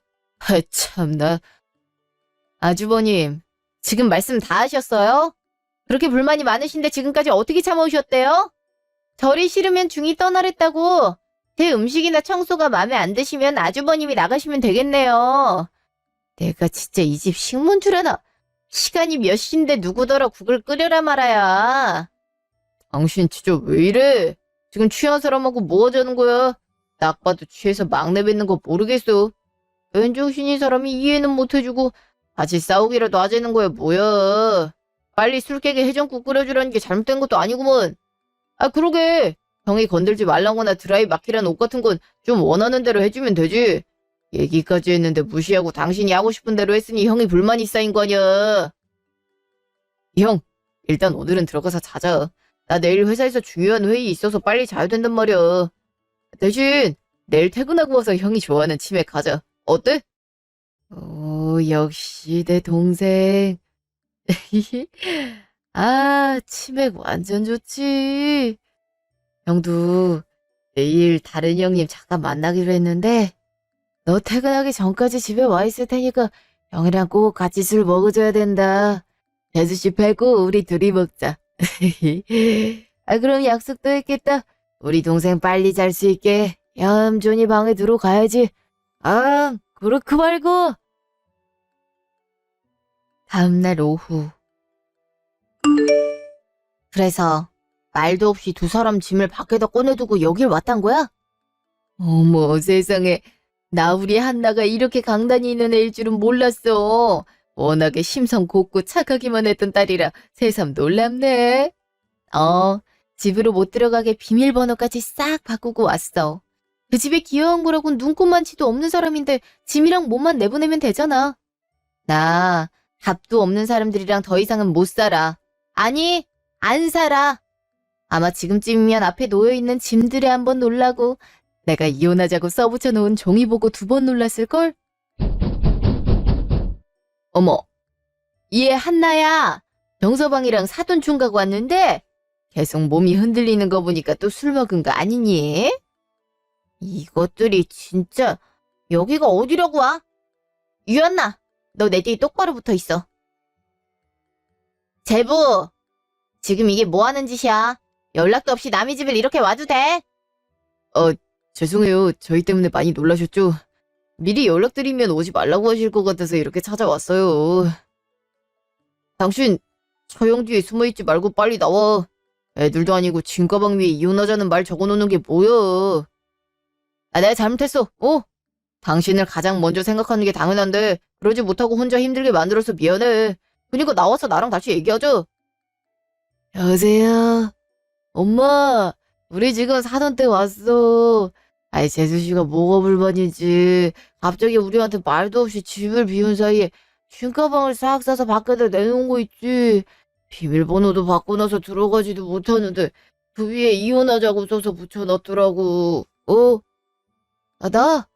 참나. 아주버님, 지금 말씀 다 하셨어요? 그렇게 불만이 많으신데 지금까지 어떻게 참아오셨대요? 절이 싫으면 중이 떠나랬다고. 제 음식이나 청소가 마음에 안 드시면 아주버님이 나가시면 되겠네요. 내가 진짜 이 집 식문 줄 아나. 시간이 몇 시인데 누구더러 국을 끓여라 말아야. 당신 진짜 왜 이래? 지금 취한 사람하고 뭐 하자는 거야? 딱 봐도 취해서 막 내뱉는 거 모르겠어. 맨정신인 사람이 이해는 못해주고 같이 싸우기라도 하자는 거야 뭐야. 빨리 술 깨게 해장국 끓여주라는 게 잘못된 것도 아니구먼. 그러게. 형이 건들지 말라거나 드라이 맡기란 옷 같은 건 좀 원하는 대로 해주면 되지. 얘기까지 했는데 무시하고 당신이 하고 싶은 대로 했으니 형이 불만이 쌓인 거 아니야. 형, 일단 오늘은 들어가서 자자. 나 내일 회사에서 중요한 회의 있어서 빨리 자야 된단 말이야. 대신 내일 퇴근하고 와서 형이 좋아하는 치맥 가자. 어때? 역시 내 동생. 치맥 완전 좋지. 형도 내일 다른 형님 잠깐 만나기로 했는데 너 퇴근하기 전까지 집에 와 있을 테니까 형이랑 꼭 같이 술 먹어줘야 된다. 재수씨 빼고 우리 둘이 먹자. 그럼 약속도 했겠다. 우리 동생 빨리 잘 수 있게 얌전히 방에 들어가야지. 그렇고 말고. 다음날 오후. 그래서 말도 없이 두 사람 짐을 밖에다 꺼내두고 여길 왔단 거야? 어머 세상에. 나 우리 한나가 이렇게 강단이 있는 애일 줄은 몰랐어. 워낙에 심성 곱고 착하기만 했던 딸이라 새삼 놀랍네. 집으로 못 들어가게 비밀번호까지 싹 바꾸고 왔어. 그 집에 귀여운 거라곤 눈꼽만치도 없는 사람인데 짐이랑 몸만 내보내면 되잖아. 나 답도 없는 사람들이랑 더 이상은 못 살아. 아니, 안 살아. 아마 지금쯤이면 앞에 놓여있는 짐들에 한번 놀라고 내가 이혼하자고 써붙여 놓은 종이 보고 2번 놀랐을걸? 어머, 얘 한나야. 정서방이랑 사돈 총각 왔는데 계속 몸이 흔들리는 거 보니까 또 술 먹은 거 아니니? 이것들이 진짜 여기가 어디라고 와? 유한나, 너 내 뒤에 똑바로 붙어 있어. 제부, 지금 이게 뭐 하는 짓이야? 연락도 없이 남의 집을 이렇게 와도 돼? 죄송해요. 저희 때문에 많이 놀라셨죠? 미리 연락드리면 오지 말라고 하실 것 같아서 이렇게 찾아왔어요. 당신 처형 뒤에 숨어있지 말고 빨리 나와. 애들도 아니고 짐가방 위에 이혼하자는 말 적어놓는 게 뭐야. 내가 잘못했어. 당신을 가장 먼저 생각하는 게 당연한데 그러지 못하고 혼자 힘들게 만들어서 미안해. 그니까 나와서 나랑 다시 얘기하자. 여보세요? 엄마, 우리 지금 사돈 댁 왔어. 재수씨가 뭐가 불만인지 갑자기 우리한테 말도 없이 집을 비운 사이에 쉰가방을 싹 싸서 밖에다 내놓은 거 있지. 비밀번호도 바꿔놔서 들어가지도 못하는데 그 위에 이혼하자고 써서 붙여놨더라고. 나?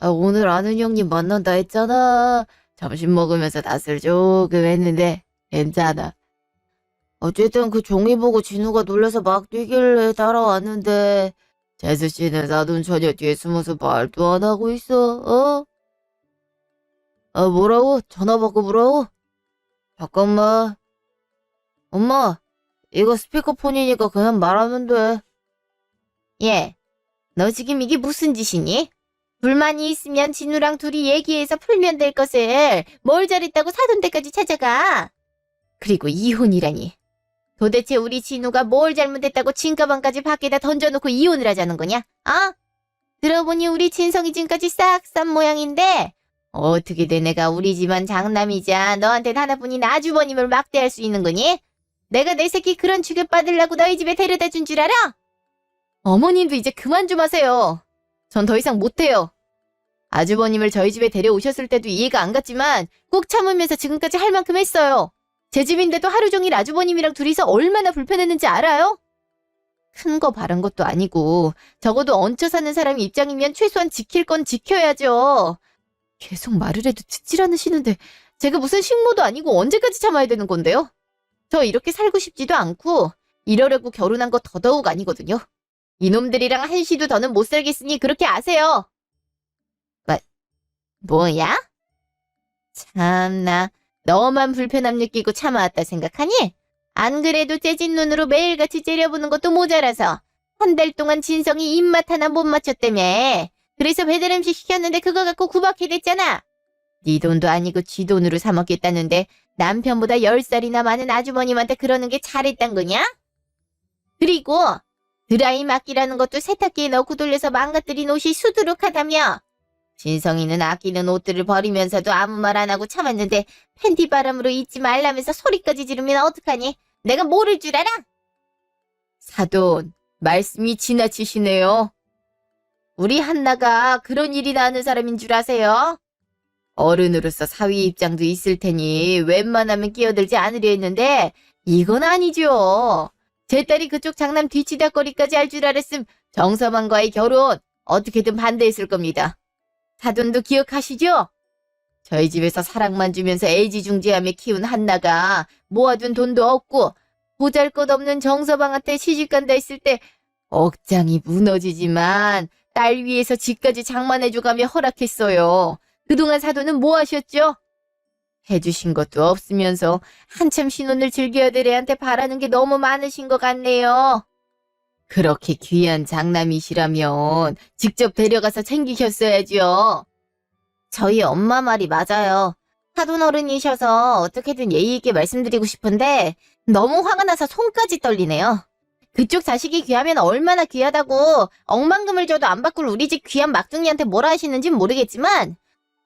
오늘 아는 형님 만난다 했잖아. 점심 먹으면서 낯을 조금 했는데 괜찮아. 어쨌든 그 종이 보고 진우가 놀라서 막 뛰길래 따라왔는데 재수씨는 사돈 처녀 뒤에 숨어서 말도 안 하고 있어. 뭐라고? 전화 받고 뭐라고? 잠깐만. 엄마, 이거 스피커폰이니까 그냥 말하면 돼. 예, 너 지금 이게 무슨 짓이니? 불만이 있으면 진우랑 둘이 얘기해서 풀면 될 것을 뭘 잘했다고 사돈댁까지 찾아가. 그리고 이혼이라니. 도대체 우리 진우가 뭘 잘못했다고 진가방까지 밖에다 던져놓고 이혼을 하자는 거냐? 들어보니 우리 진성이 지금까지 싹 싼 모양인데 어떻게든 내가 우리 집안 장남이자 너한텐 하나뿐인 아주버님을 막대할 수 있는 거니? 내가 내 새끼 그런 취급받으려고 너희 집에 데려다 준 줄 알아? 어머님도 이제 그만 좀 하세요. 전 더 이상 못해요. 아주버님을 저희 집에 데려오셨을 때도 이해가 안 갔지만 꾹 참으면서 지금까지 할 만큼 했어요. 제 집인데도 하루 종일 아주버님이랑 둘이서 얼마나 불편했는지 알아요? 큰 거 바른 것도 아니고 적어도 얹혀 사는 사람 입장이면 최소한 지킬 건 지켜야죠. 계속 말을 해도 듣질 않으시는데 제가 무슨 식모도 아니고 언제까지 참아야 되는 건데요? 저 이렇게 살고 싶지도 않고 이러려고 결혼한 거 더더욱 아니거든요. 이놈들이랑 한시도 더는 못 살겠으니 그렇게 아세요. 뭐야? 참나, 너만 불편함 느끼고 참아왔다 생각하니? 안 그래도 째진 눈으로 매일같이 째려보는 것도 모자라서 한 달 동안 진성이 입맛 하나 못 맞췄다며. 그래서 배달음식 시켰는데 그거 갖고 구박해댔잖아. 네 돈도 아니고 지 돈으로 사 먹겠다는데 남편보다 10살이나 많은 아주머님한테 그러는 게 잘했단 거냐? 그리고 드라이 맡기라는 것도 세탁기에 넣고 돌려서 망가뜨린 옷이 수두룩하다며. 진성이는 아끼는 옷들을 버리면서도 아무 말 안 하고 참았는데 팬티 바람으로 잊지 말라면서 소리까지 지르면 어떡하니? 내가 모를 줄 알아? 사돈, 말씀이 지나치시네요. 우리 한나가 그런 일이 나는 사람인 줄 아세요? 어른으로서 사위 입장도 있을 테니 웬만하면 끼어들지 않으려 했는데 이건 아니죠. 제 딸이 그쪽 장남 뒤치다거리까지 할 줄 알았음 정서방과의 결혼 어떻게든 반대했을 겁니다. 사돈도 기억하시죠? 저희 집에서 사랑만 주면서 애지중지하며 키운 한나가 모아둔 돈도 없고 보잘것없는 정서방한테 시집간다 했을 때 억장이 무너지지만 딸 위해서 집까지 장만해줘가며 허락했어요. 그동안 사돈은 뭐 하셨죠? 해주신 것도 없으면서 한참 신혼을 즐겨야 될 애한테 바라는 게 너무 많으신 것 같네요. 그렇게 귀한 장남이시라면 직접 데려가서 챙기셨어야죠. 저희 엄마 말이 맞아요. 사돈 어른이셔서 어떻게든 예의 있게 말씀드리고 싶은데 너무 화가 나서 손까지 떨리네요. 그쪽 자식이 귀하면 얼마나 귀하다고 억만금을 줘도 안 바꿀 우리 집 귀한 막둥이한테 뭐라 하시는진 모르겠지만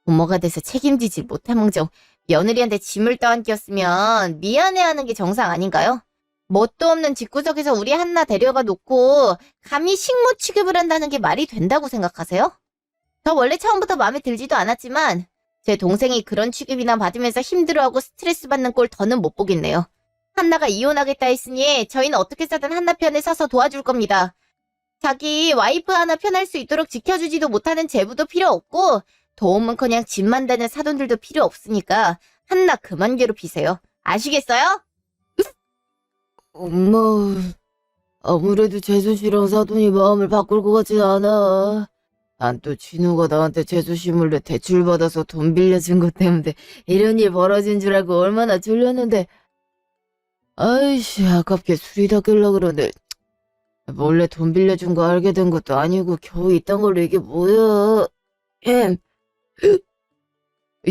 부모가 돼서 책임지지 못한 망정 며느리한테 짐을 떠안겼으면 미안해하는 게 정상 아닌가요? 뭣도 없는 집구석에서 우리 한나 데려가 놓고 감히 식모 취급을 한다는 게 말이 된다고 생각하세요? 저 원래 처음부터 마음에 들지도 않았지만 제 동생이 그런 취급이나 받으면서 힘들어하고 스트레스 받는 꼴 더는 못 보겠네요. 한나가 이혼하겠다 했으니 저희는 어떻게 해서든 한나 편에 서서 도와줄 겁니다. 자기 와이프 하나 편할 수 있도록 지켜주지도 못하는 제부도 필요 없고 도움은커녕 집만 대는 사돈들도 필요 없으니까 한나 그만 괴롭히세요. 아시겠어요? 엄마, 아무래도 재수씨랑 사돈이 마음을 바꿀 것 같진 않아. 난 또 진우가 나한테 재수씨 몰래 대출받아서 돈 빌려준 것 때문에 이런 일 벌어진 줄 알고 얼마나 졸렸는데 아이씨, 아깝게 술이 다 깰라 그러네. 몰래 돈 빌려준 거 알게 된 것도 아니고 겨우 이딴 걸로 이게 뭐야. 엠.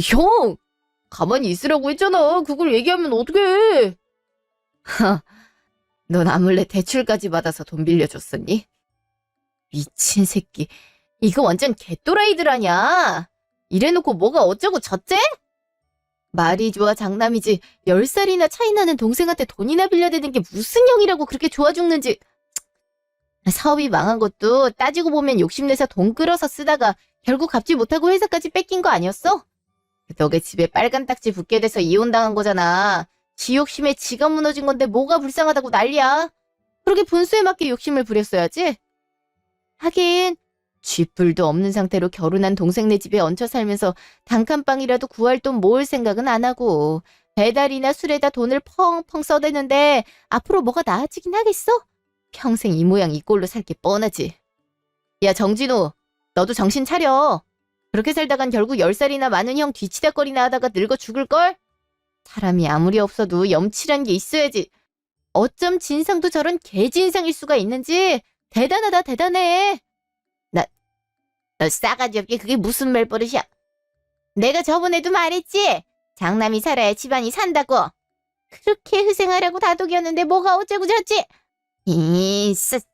형! 가만히 있으라고 했잖아. 그걸 얘기하면 어떡해. 하, 넌 아물래 대출까지 받아서 돈 빌려줬었니? 미친 새끼. 이거 완전 개또라이들 아냐? 이래놓고 뭐가 어쩌고 저째? 말이 좋아 장남이지 10살이나 차이 나는 동생한테 돈이나 빌려대는 게 무슨 형이라고 그렇게 좋아 죽는지. 사업이 망한 것도 따지고 보면 욕심내서 돈 끌어서 쓰다가 결국 갚지 못하고 회사까지 뺏긴 거 아니었어? 덕에 집에 빨간 딱지 붙게 돼서 이혼당한 거잖아. 지 욕심에 지가 무너진 건데 뭐가 불쌍하다고 난리야. 그렇게 분수에 맞게 욕심을 부렸어야지. 하긴 쥐뿔도 없는 상태로 결혼한 동생네 집에 얹혀 살면서 단칸방이라도 구할 돈 모을 생각은 안 하고 배달이나 술에다 돈을 펑펑 써대는데 앞으로 뭐가 나아지긴 하겠어? 평생 이 모양 이 꼴로 살 게 뻔하지. 야 정진우, 너도 정신 차려. 그렇게 살다간 결국 10살이나 많은 형 뒤치다거리나 하다가 늙어 죽을걸? 사람이 아무리 없어도 염치란 게 있어야지. 어쩜 진상도 저런 개진상일 수가 있는지 대단하다 대단해. 너 싸가지 없게 그게 무슨 말버릇이야. 내가 저번에도 말했지. 장남이 살아야 집안이 산다고. 그렇게 희생하라고 다독였는데 뭐가 어쩌고 저쩌지.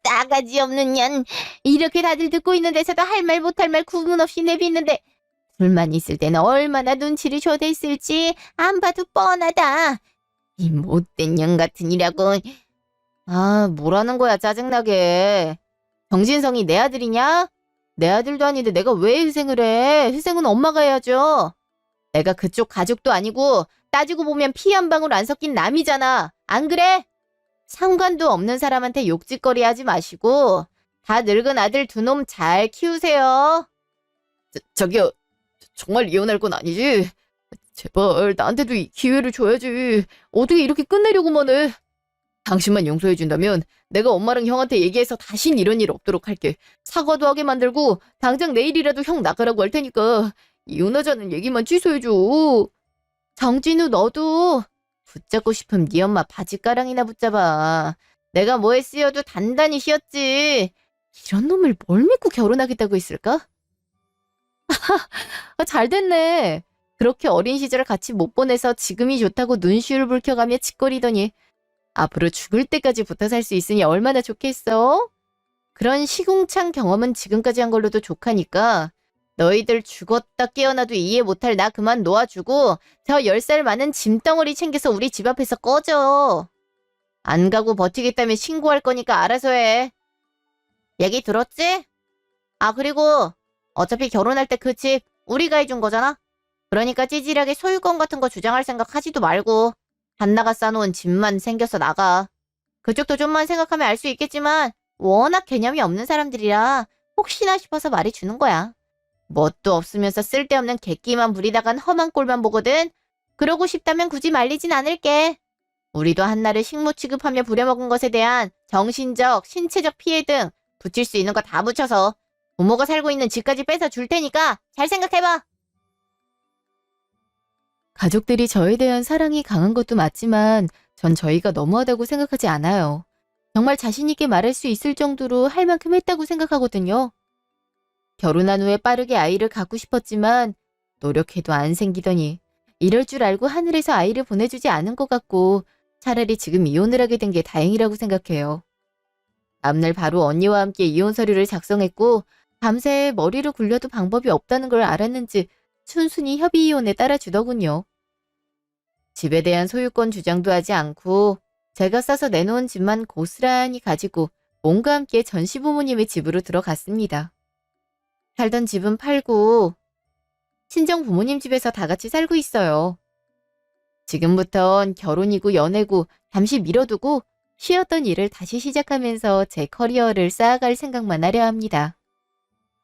싸가지 없는 년. 이렇게 다들 듣고 있는 데서도 할 말 못할 말 구분 없이 내비는데 둘만 있을 때는 얼마나 눈치를 줘댔을지 안 봐도 뻔하다. 이 못된 년 같은 이라고. 아, 뭐라는 거야 짜증나게. 정진성이 내 아들이냐? 내 아들도 아닌데 내가 왜 희생을 해? 희생은 엄마가 해야죠. 내가 그쪽 가족도 아니고 따지고 보면 피 한 방울 안 섞인 남이잖아. 안 그래? 상관도 없는 사람한테 욕짓거리 하지 마시고 다 늙은 아들 두 놈 잘 키우세요. 저기요. 정말 이혼할 건 아니지? 제발 나한테도 이 기회를 줘야지. 어떻게 이렇게 끝내려고만 해. 당신만 용서해준다면 내가 엄마랑 형한테 얘기해서 다신 이런 일 없도록 할게. 사과도 하게 만들고 당장 내일이라도 형 나가라고 할 테니까 이혼하자는 얘기만 취소해줘. 정진우 너도 붙잡고 싶으면 네 엄마 바지가랑이나 붙잡아. 내가 뭐에 쓰여도 단단히 쉬었지. 이런 놈을 뭘 믿고 결혼하겠다고 했을까? 잘 됐네. 그렇게 어린 시절 같이 못 보내서 지금이 좋다고 눈시울 붉혀가며 짓거리더니 앞으로 죽을 때까지 붙어 살 수 있으니 얼마나 좋겠어? 그런 시궁창 경험은 지금까지 한 걸로도 족하니까 너희들 죽었다 깨어나도 이해 못할 나 그만 놓아주고 저 10살 많은 짐덩어리 챙겨서 우리 집 앞에서 꺼져. 안 가고 버티겠다면 신고할 거니까 알아서 해. 얘기 들었지? 아 그리고 어차피 결혼할 때 그 집 우리가 해준 거잖아? 그러니까 찌질하게 소유권 같은 거 주장할 생각 하지도 말고 한나가 싸놓은 집만 생겨서 나가. 그쪽도 좀만 생각하면 알 수 있겠지만 워낙 개념이 없는 사람들이라 혹시나 싶어서 말이 주는 거야. 뭣도 없으면서 쓸데없는 객기만 부리다간 험한 꼴만 보거든. 그러고 싶다면 굳이 말리진 않을게. 우리도 한나를 식모 취급하며 부려먹은 것에 대한 정신적, 신체적 피해 등 붙일 수 있는 거 다 붙여서 부모가 살고 있는 집까지 뺏어 줄 테니까 잘 생각해봐. 가족들이 저에 대한 사랑이 강한 것도 맞지만 전 저희가 너무하다고 생각하지 않아요. 정말 자신 있게 말할 수 있을 정도로 할 만큼 했다고 생각하거든요. 결혼한 후에 빠르게 아이를 갖고 싶었지만 노력해도 안 생기더니 이럴 줄 알고 하늘에서 아이를 보내주지 않은 것 같고 차라리 지금 이혼을 하게 된 게 다행이라고 생각해요. 앞날 바로 언니와 함께 이혼 서류를 작성했고 밤새 머리를 굴려도 방법이 없다는 걸 알았는지 순순히 협의 이혼에 따라주더군요. 집에 대한 소유권 주장도 하지 않고 제가 싸서 내놓은 집만 고스란히 가지고 몸과 함께 전시 부모님의 집으로 들어갔습니다. 살던 집은 팔고 친정 부모님 집에서 다 같이 살고 있어요. 지금부턴 결혼이고 연애고 잠시 미뤄두고 쉬었던 일을 다시 시작하면서 제 커리어를 쌓아갈 생각만 하려 합니다.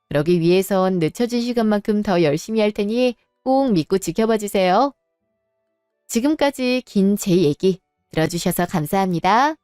그러기 위해선 늦춰진 시간만큼 더 열심히 할 테니 꼭 믿고 지켜봐 주세요. 지금까지 긴 제 얘기 들어주셔서 감사합니다.